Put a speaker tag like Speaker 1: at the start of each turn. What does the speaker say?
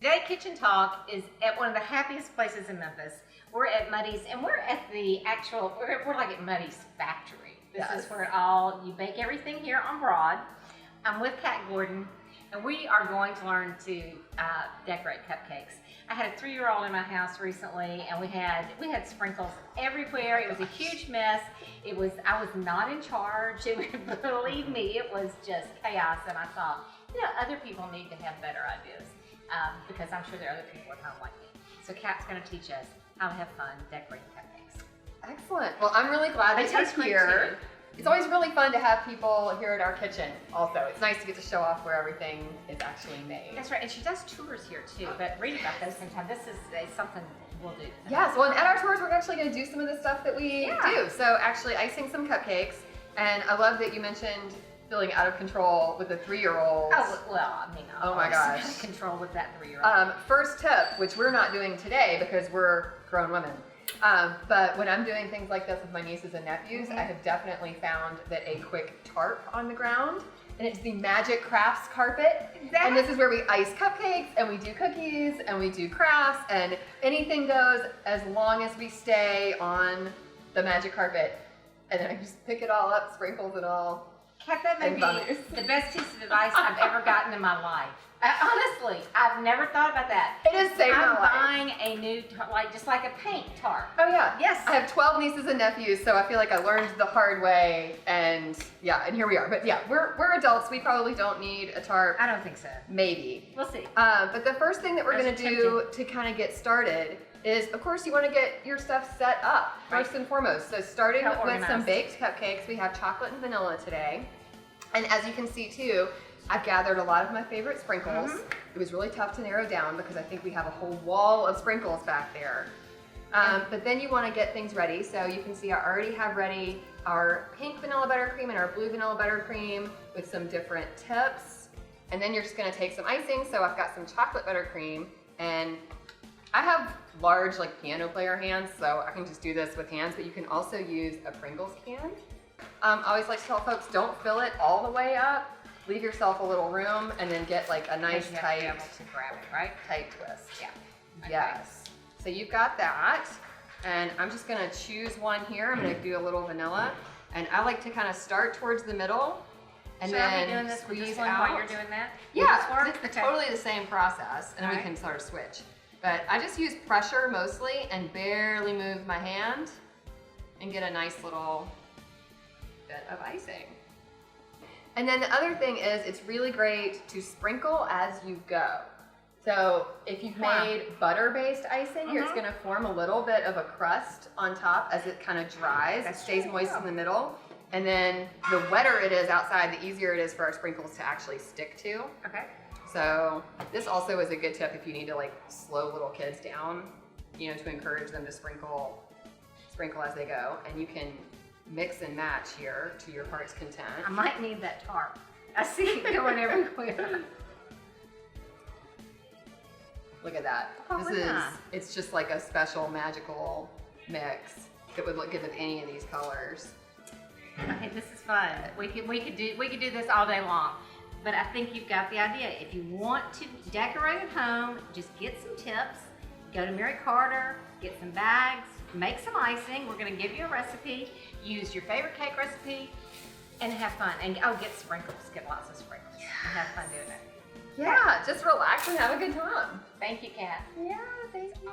Speaker 1: Today Kitchen Talk is at one of the happiest places in Memphis. We're at Muddy's, and we're at the actual, we're like at Muddy's factory. This is where you bake everything here on Broad. I'm with Kat Gordon, and we are going to learn to decorate cupcakes. I had a 3-year-old in my house recently, and we had sprinkles everywhere. It was a huge mess. I was not in charge. Believe me, it was just chaos. And I thought, other people need to have better ideas because I'm sure there are other people at home like me. So Kat's going to teach us how to have fun decorating cupcakes.
Speaker 2: Excellent. Well, I'm really glad that you're here. It's always really fun to have people here at our kitchen also. It's nice to get to show off where everything is actually made.
Speaker 1: That's right, and she does tours here too, but read about those sometime. This is something we'll do.
Speaker 2: Yes, well, and at our tours, we're actually going to do some of the stuff that we do. So actually icing some cupcakes, and I love that you mentioned feeling out of control with a 3-year-old.
Speaker 1: Oh, well, I mean,
Speaker 2: oh my gosh.
Speaker 1: Out of control with that 3-year-old.
Speaker 2: First tip, which we're not doing today because we're grown women. But when I'm doing things like this with my nieces and nephews, I have definitely found that a quick tarp on the ground, and it's the Magic Crafts carpet. And this is where we ice cupcakes, and we do cookies, and we do crafts, and anything goes as long as we stay on the magic carpet. And then I just pick it all up, sprinkles it all.
Speaker 1: Kat, that may be the best piece of advice I've ever gotten in my life. Honestly, I've never thought about that.
Speaker 2: It has saved my life.
Speaker 1: I'm buying a new, just like a paint tarp.
Speaker 2: Oh yeah.
Speaker 1: Yes.
Speaker 2: I have 12 nieces and nephews, so I feel like I learned the hard way, and and here we are. But yeah, we're adults. We probably don't need a tarp.
Speaker 1: I don't think so.
Speaker 2: Maybe.
Speaker 1: We'll see.
Speaker 2: But the first thing that we're gonna do to kind of get started is, of course, you want to get your stuff set up first and foremost. So starting with some baked cupcakes, we have chocolate and vanilla today. And as you can see too, I've gathered a lot of my favorite sprinkles. It was really tough to narrow down because I think we have a whole wall of sprinkles back there. But then you want to get things ready. So you can see I already have ready our pink vanilla buttercream and our blue vanilla buttercream with some different tips. And then you're just going to take some icing. So I've got some chocolate buttercream, and I have large piano player hands, so I can just do this with hands, but you can also use a Pringles can. I always like to tell folks, don't fill it all the way up. Leave yourself a little room, and then get a nice tight,
Speaker 1: to grab it, right?
Speaker 2: tight twist.
Speaker 1: Yeah. Okay.
Speaker 2: Yes. So you've got that, and I'm just gonna choose one here. I'm gonna do a little vanilla, and I like to kind of start towards the middle, and then
Speaker 1: doing this
Speaker 2: squeeze
Speaker 1: with this one
Speaker 2: out.
Speaker 1: while you're doing that?
Speaker 2: Yeah, it's totally the same process, and then we can sort of switch. But I just use pressure mostly and barely move my hand and get a nice little bit of icing. And then the other thing is, it's really great to sprinkle as you go. So if you've made butter-based icing, it's gonna form a little bit of a crust on top as it kind of dries. It stays moist in the middle. And then the wetter it is outside, the easier it is for our sprinkles to actually stick to.
Speaker 1: Okay.
Speaker 2: So this also is a good tip if you need to slow little kids down, to encourage them to sprinkle as they go. And you can mix and match here to your heart's content.
Speaker 1: I might need that tarp. I see it going everywhere.
Speaker 2: Look at that. It's just like a special magical mix that would look good with any of these colors.
Speaker 1: Okay, this is fun. We could do this all day long. But I think you've got the idea. If you want to decorate at home, just get some tips. Go to Mary Carter, get some bags, make some icing. We're going to give you a recipe. Use your favorite cake recipe and have fun. And get sprinkles. Get lots of sprinkles. And have fun doing it.
Speaker 2: Yeah, just relax and have a good time.
Speaker 1: Thank you, Kat.
Speaker 2: Yeah, thank you.